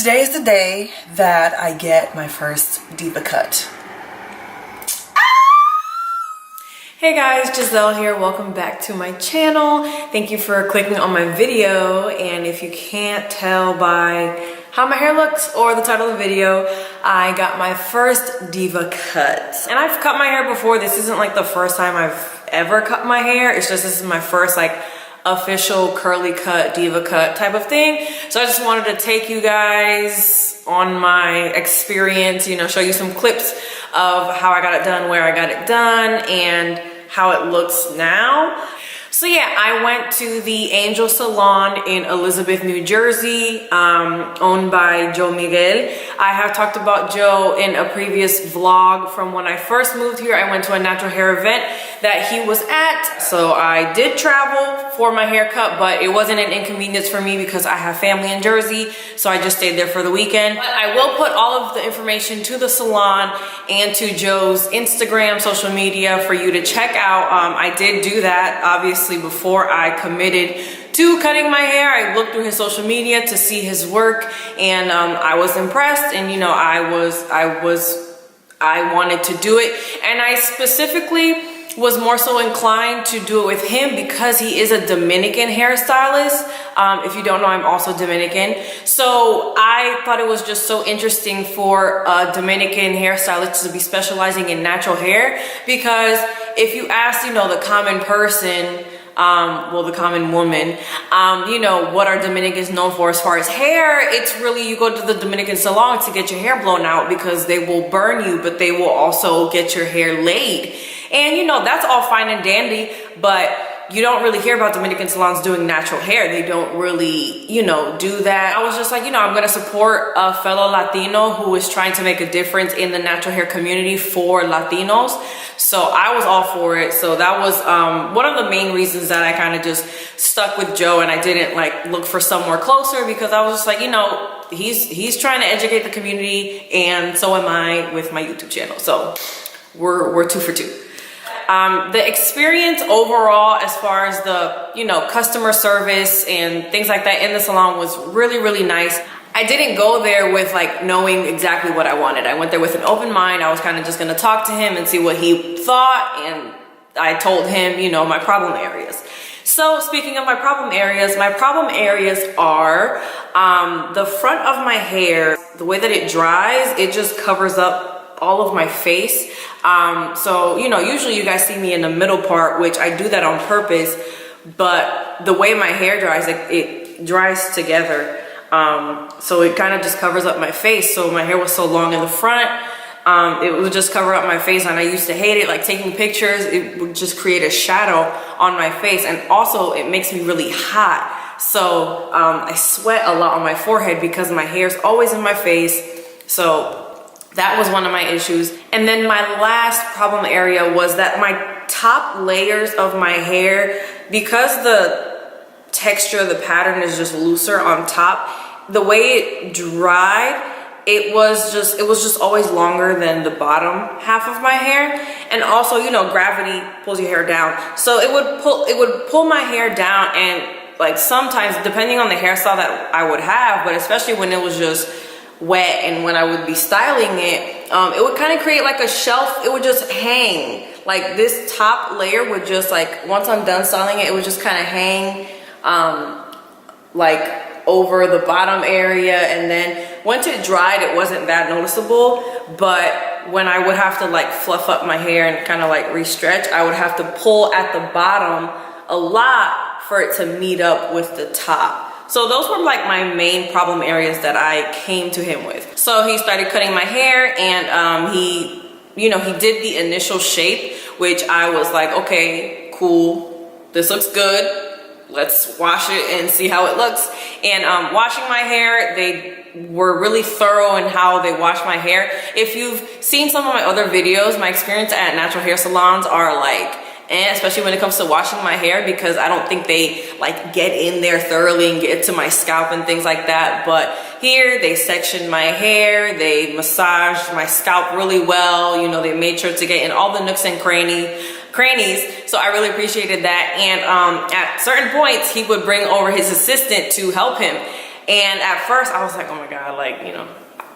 Today is the day that I get my first DevaCut. Hey guys, Giselle here. Welcome back to my channel. Thank you for clicking on my video. And if you can't tell by how my hair looks or the title of the video, I got my first DevaCut. And I've cut my hair before. This isn't like the first time I've ever cut my hair. It's just this is my first like official curly cut DevaCut type of thing. So I just wanted to take you guys on my experience, you know, show you some clips of how I got it done, where I got it done, and how it looks now. So yeah, I went to the Angel Salon in Elizabeth, New Jersey, owned by Joe Miguel. I have talked about Joe in a previous vlog from when I first moved here. I went to a natural hair event that he was at. So I did travel for my haircut, but it wasn't an inconvenience for me because I have family in Jersey. So I just stayed there for the weekend. But I will put all of the information to the salon and to Joe's Instagram, social media for you to check out. I did do that, obviously, before I committed to cutting my hair. I looked through his social media to see his work, and I was impressed, and you know, I wanted to do it, and I specifically was more so inclined to do it with him because he is a Dominican hairstylist. If you don't know, I'm also Dominican. So I thought it was just so interesting for a Dominican hairstylist to be specializing in natural hair, because if you ask, you know, the common person, well, the common woman, you know, what are Dominicans known for as far as hair? It's really, you go to the Dominican salon to get your hair blown out because they will burn you, but they will also get your hair laid. And you know, that's all fine and dandy, but you don't really hear about Dominican salons doing natural hair. They don't really, you know, do that. I was just like, you know, I'm gonna support a fellow Latino who is trying to make a difference in the natural hair community for Latinos. So I was all for it. So that was one of the main reasons that I kind of just stuck with Joe, and I didn't like look for somewhere closer, because I was just like, you know, he's trying to educate the community, and so am I with my YouTube channel. So we're 2 for 2. The experience overall, as far as the, you know, customer service and things like that in the salon, was really, really nice. I didn't go there with like knowing exactly what I wanted. I went there with an open mind. I was kind of just going to talk to him and see what he thought. And I told him, you know, my problem areas. So speaking of my problem areas are the front of my hair. The way that it dries, it just covers up all of my face. So, you know, usually you guys see me in the middle part, which I do that on purpose, but the way my hair dries, it dries together. So it kind of just covers up my face. So my hair was so long in the front, it would just cover up my face, and I used to hate it. Like taking pictures, it would just create a shadow on my face, and also it makes me really hot. So I sweat a lot on my forehead because my hair's always in my face. So that was one of my issues. And then my last problem area was that my top layers of my hair, because the texture, the pattern is just looser on top, the way it dried, it was just always longer than the bottom half of my hair. And also, you know, gravity pulls your hair down, so it would pull my hair down. And like sometimes, depending on the hairstyle that I would have, but especially when it was just wet and when I would be styling it, it would kind of create like a shelf. It would just hang, like this top layer would just, like, once I'm done styling it, it would just kind of hang like over the bottom area. And then once it dried, it wasn't that noticeable, but when I would have to like fluff up my hair and kind of like re-stretch, I would have to pull at the bottom a lot for it to meet up with the top. So those were like my main problem areas that I came to him with. So he started cutting my hair, and he, you know, he did the initial shape, which I was like, okay, cool, this looks good. Let's wash it and see how it looks. And washing my hair, they were really thorough in how they wash my hair. If you've seen some of my other videos, my experience at natural hair salons are like, and especially when it comes to washing my hair, because I don't think they like get in there thoroughly and get to my scalp and things like that. But here they sectioned my hair, they massaged my scalp really well. You know, they made sure to get in all the nooks and crannies. So I really appreciated that. And at certain points, he would bring over his assistant to help him. And at first I was like, oh my God, like, you know,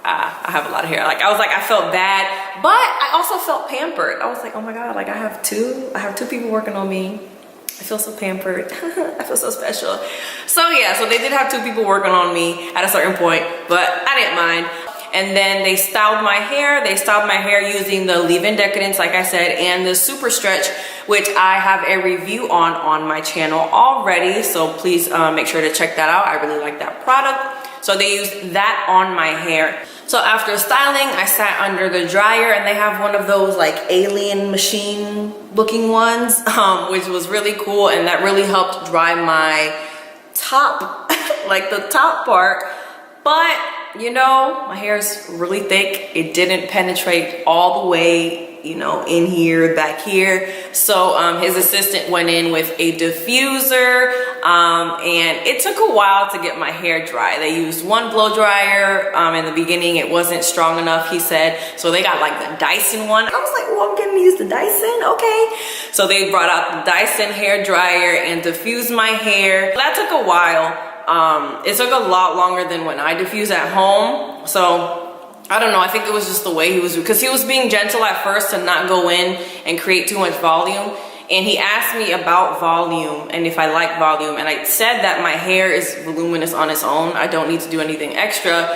I have a lot of hair. Like, I felt bad, but I also felt pampered. I was like, oh my God, like I have two people working on me. I feel so pampered. I feel so special. So yeah, so they did have 2 people working on me at a certain point, but I didn't mind. And then they styled my hair. They styled my hair using the leave-in decadence, like I said, and the super stretch, which I have a review on my channel already. So please make sure to check that out. I really like that product. So they used that on my hair. So after styling, I sat under the dryer, and they have one of those like alien machine looking ones, which was really cool. And that really helped dry my top, like the top part. But you know, my hair is really thick. It didn't penetrate all the way, you know, in here, back here. So his assistant went in with a diffuser, and it took a while to get my hair dry. They used one blow dryer. In the beginning, it wasn't strong enough, he said. So they got like the Dyson one. I was like, well, I'm gonna use the Dyson, okay. So they brought out the Dyson hair dryer and diffused my hair. That took a while. It took a lot longer than when I diffuse at home. So I don't know, I think it was just the way he was, because he was being gentle at first to not go in and create too much volume. And he asked me about volume and if I like volume, and I said that my hair is voluminous on its own. I don't need to do anything extra.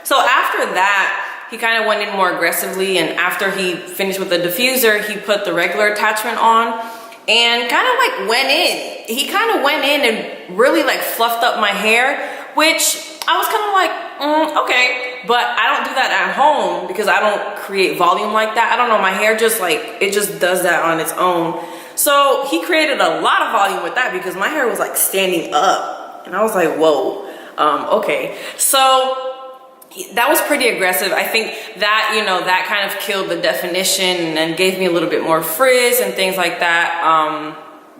So after that, he kind of went in more aggressively, and after he finished with the diffuser, he put the regular attachment on and kind of like went in. He kind of went in and really like fluffed up my hair, which I was kind of like, okay. But I don't do that at home because I don't create volume like that. I don't know, my hair just like, it just does that on its own. So he created a lot of volume with that because my hair was like standing up. And I was like, whoa, okay. So that was pretty aggressive. I think that, you know, that kind of killed the definition and gave me a little bit more frizz and things like that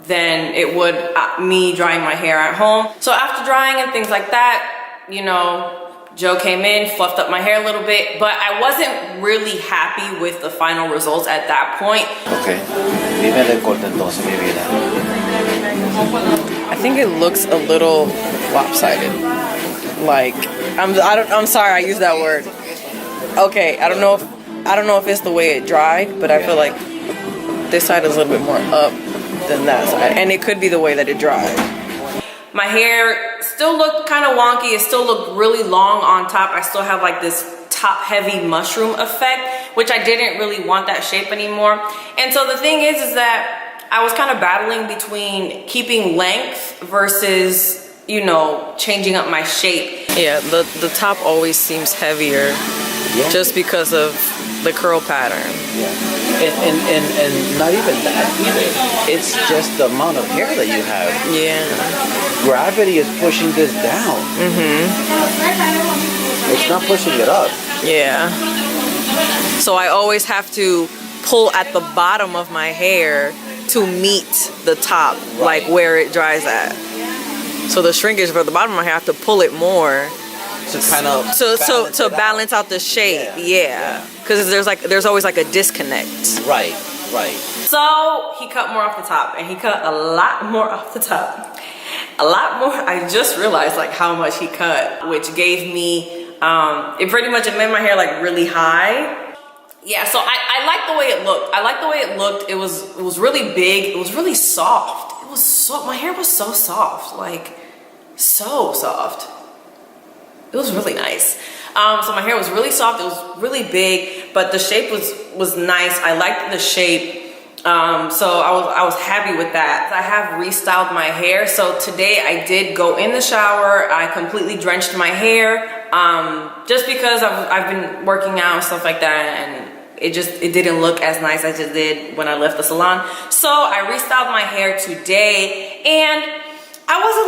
than it would me drying my hair at home. So after drying and things like that, you know, Joe came in, fluffed up my hair a little bit, but I wasn't really happy with the final results at that point. Okay. Dime el corte entonces, mi vida. I think it looks a little lopsided. Like, I'm sorry I used that word. Okay, I don't know if it's the way it dried, but I feel like this side is a little bit more up than that side, and it could be the way that it dried. My hair still looked kind of wonky. It still looked really long on top. I still have like this top heavy mushroom effect, which I didn't really want that shape anymore. And so the thing is that I was kind of battling between keeping length versus, you know, changing up my shape. Yeah, the top always seems heavier, just because of the curl pattern. Yeah. And not even that either. It's just the amount of hair that you have. Yeah. Gravity is pushing this down. It's not pushing it up. Yeah. So I always have to pull at the bottom of my hair to meet the top, like where it dries at. So the shrinkage for the bottom of my hair, I have to pull it more to kind of to balance out the shape. Yeah. Because there's always like a disconnect. Right. So he cut more off the top, and he cut a lot more off the top. A lot more. I just realized like how much he cut, which gave me it pretty much made my hair like really high. Yeah, so I like the way it looked. I like the way it looked. It was really big. It was really soft. My hair was so soft, like so soft. It was really nice. So my hair was really soft. It was really big, but the shape was nice. I liked the shape. So I was happy with that. I have restyled my hair. So today I did go in the shower. I completely drenched my hair, just because I've been working out and stuff like that, and it didn't look as nice as it did when I left the salon. So I restyled my hair today, and I was a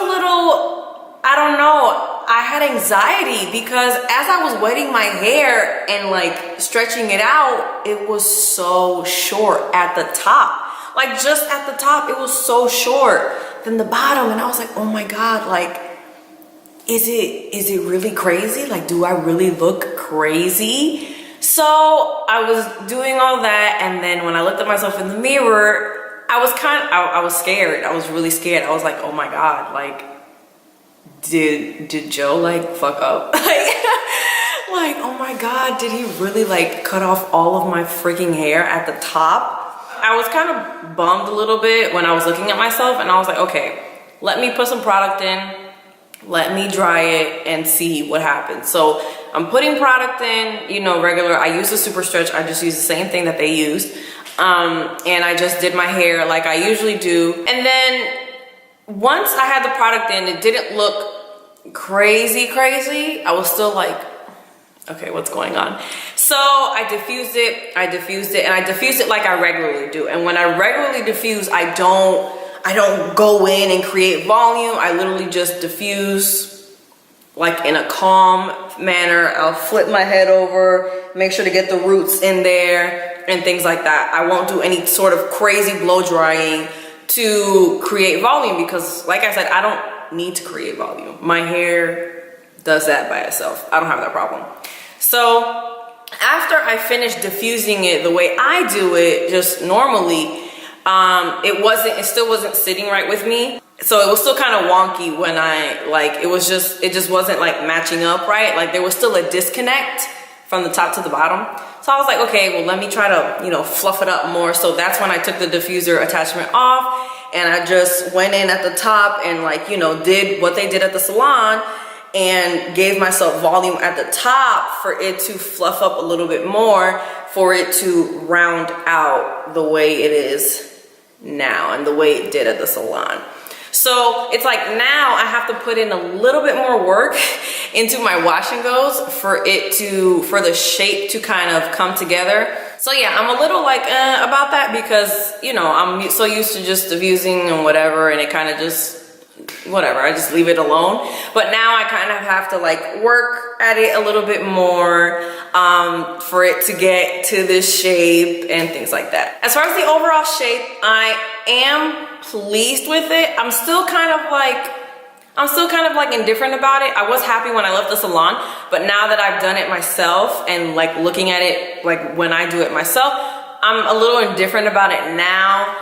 little, I don't know, I had anxiety because as I was wetting my hair and like stretching it out, it was so short at the top. Like just at the top, it was so short than the bottom. And I was like, oh my God, like, is it really crazy? Like, do I really look crazy? So I was doing all that, and then when I looked at myself in the mirror, I was scared. I was really scared. I was like, oh my God, like, did Joe like fuck up? Like, oh my God, did he really like cut off all of my freaking hair at the top? I was kind of bummed a little bit when I was looking at myself, and I was like, okay, let me put some product in, let me dry it and see what happens. So I'm putting product in, you know, regular. I use the super stretch. I just use the same thing that they use. And I just did my hair like I usually do. And then once I had the product in, it didn't look crazy. I was still like, okay, what's going on? So I diffused it, and I diffused it like I regularly do. And when I regularly diffuse, I don't go in and create volume. I literally just diffuse like in a calm manner. I'll flip my head over, make sure to get the roots in there and things like that. I won't do any sort of crazy blow drying to create volume because, like I said, I don't need to create volume. My hair does that by itself. I don't have that problem. So after I finished diffusing it the way I do it, just normally, it still wasn't sitting right with me. So it was still kind of wonky when it just wasn't like matching up right. Like there was still a disconnect from the top to the bottom. So I was like, okay, well, let me try to, you know, fluff it up more. So that's when I took the diffuser attachment off and I just went in at the top and like, you know, did what they did at the salon and gave myself volume at the top for it to fluff up a little bit more, for it to round out the way it is now and the way it did at the salon. So it's like now I have to put in a little bit more work into my wash and goes for the shape to kind of come together. So yeah, I'm a little like about that because, you know, I'm so used to just diffusing and whatever, and it kind of just whatever, I just leave it alone. But now I kind of have to like work at it a little bit more for it to get to this shape and things like that. As far as the overall shape, I am pleased with it. I'm still kind of like indifferent about it. I was happy when I left the salon, but now that I've done it myself and like looking at it like when I do it myself, I'm a little indifferent about it now.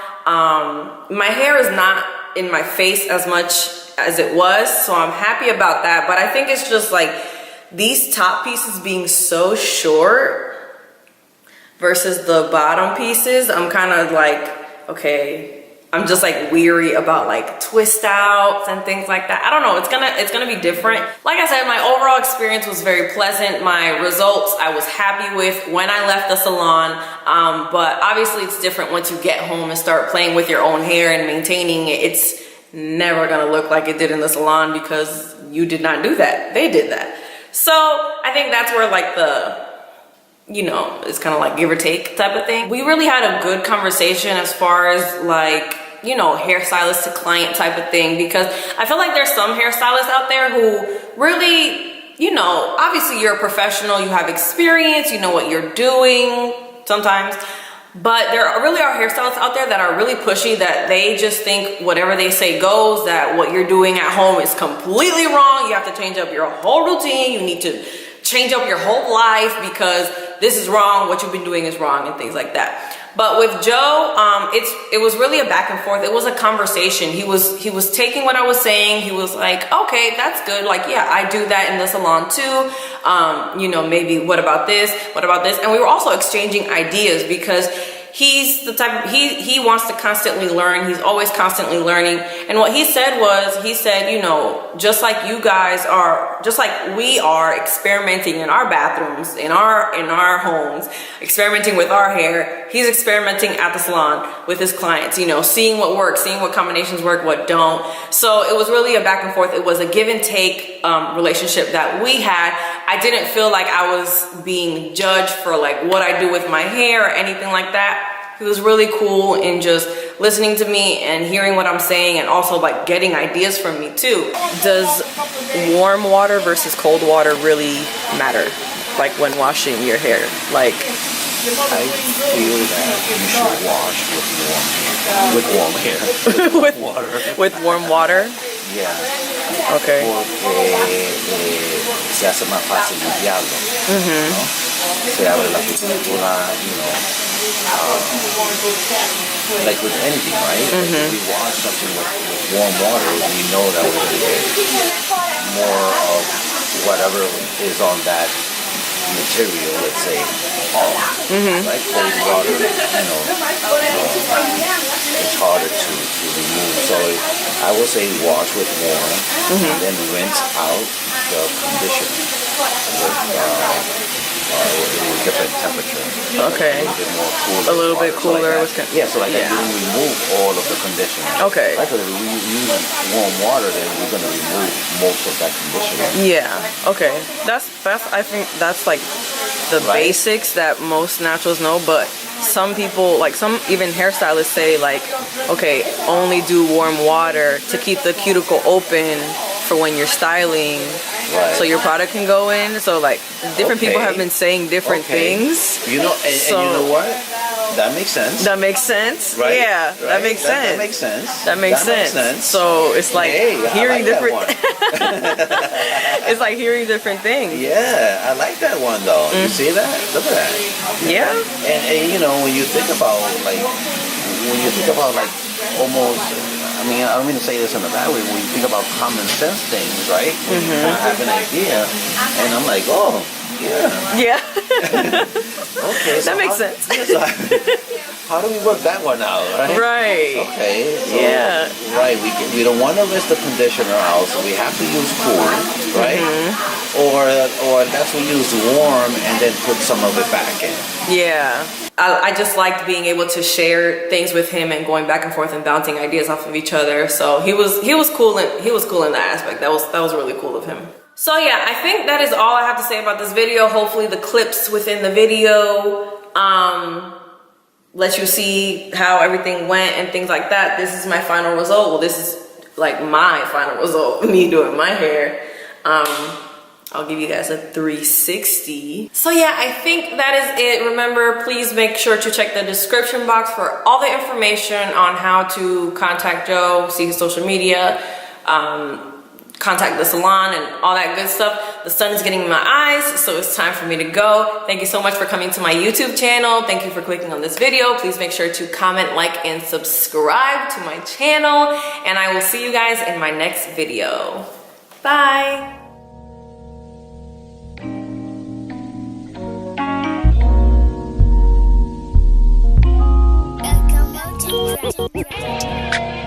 My hair is not in my face as much as it was, so I'm happy about that. But I think it's just like these top pieces being so short versus the bottom pieces, I'm kind of like, okay, I'm just like weary about like twist outs and things like that. I don't know, it's gonna be different. Like I said, my overall experience was very pleasant. My results I was happy with when I left the salon, but obviously it's different once you get home and start playing with your own hair and maintaining it. It's never gonna look like it did in the salon because you did not do that, they did that. So I think that's where like the, you know, it's kind of like give or take type of thing. We really had a good conversation as far as like, you know, hairstylist to client type of thing, because I feel like there's some hairstylists out there who really, you know, obviously you're a professional, you have experience, you know what you're doing sometimes, but there really are hairstylists out there that are really pushy, that they just think whatever they say goes, that what you're doing at home is completely wrong. You have to change up your whole routine. You need to change up your whole life because this is wrong, what you've been doing is wrong, and things like that. But with Joe, it was really a back and forth. It was a conversation. He was taking what I was saying. He was like, okay, that's good. Like, yeah, I do that in the salon too. You know, maybe what about this? What about this? And we were also exchanging ideas because he's the type of, he wants to constantly learn. He's always constantly learning. And what he said was, he said, you know, just like you guys are, just like we are experimenting in our bathrooms, in our homes, experimenting with our hair, he's experimenting at the salon with his clients, you know, seeing what works, seeing what combinations work, what don't. So it was really a back and forth. It was a give and take relationship that we had. I didn't feel like I was being judged for like what I do with my hair or anything like that. He was really cool in just listening to me and hearing what I'm saying, and also like getting ideas from me too. Does warm water versus cold water really matter, like when washing your hair? Like, I feel that you should wash with warm hair. With water. With warm water? Yeah. Okay. Porque se hace más fácil limpiarlo. ¿No? Se abre la pintura, you know. Like with anything, right? Like if we wash something with warm water, we know that we're going to get more of whatever is on that material, let's say, off. Right? Cold water, it's harder to remove. So I would say wash with warm, and then rinse out the conditioner with different temperature. Okay. A little bit A little bit cooler. cooler. So like that, you remove all of the conditioner. Okay. Right? Because if we use warm water, then we're going to remove most of that conditioner. Yeah. Okay. That's. I think that's like the basics that most naturals know, but some people, like some even hairstylists say like, okay, only do warm water to keep the cuticle open for when you're styling, so your product can go in. So like different people have been saying different things. You know, and you know what? That makes sense. That makes sense. Right? Yeah, Right? that makes sense. That makes sense. That makes sense. So it's like hearing different. It's like hearing different things. Yeah, I like that one though. You see that? Look at that. Yeah. And you know, when you think about like almost, I mean, I don't mean to say this in a bad way, when you think about common sense things, right? When you kind of have an idea, and I'm like, oh, yeah. Okay. So That makes sense. How do we work that one out, right? Right. Okay. So, right. We don't want to rinse the conditioner out, so we have to use cool, right? Or unless we use warm and then put some of it back in. Yeah. I just liked being able to share things with him and going back and forth and bouncing ideas off of each other. So he was cool in that aspect. That was really cool of him. So yeah, I think that is all I have to say about this video. Hopefully the clips within the video let you see how everything went and things like that. This is my final result. Well, this is like my final result of me doing my hair. I'll give you guys a 360. So yeah, I think that is it. Remember, please make sure to check the description box for all the information on how to contact Joe, see his social media, contact the salon and all that good stuff. The sun is getting in my eyes, so it's time for me to go. Thank you so much for coming to my YouTube channel. Thank you for clicking on this video. Please make sure to comment, like, and subscribe to my channel. And I will see you guys in my next video. Bye. Come on,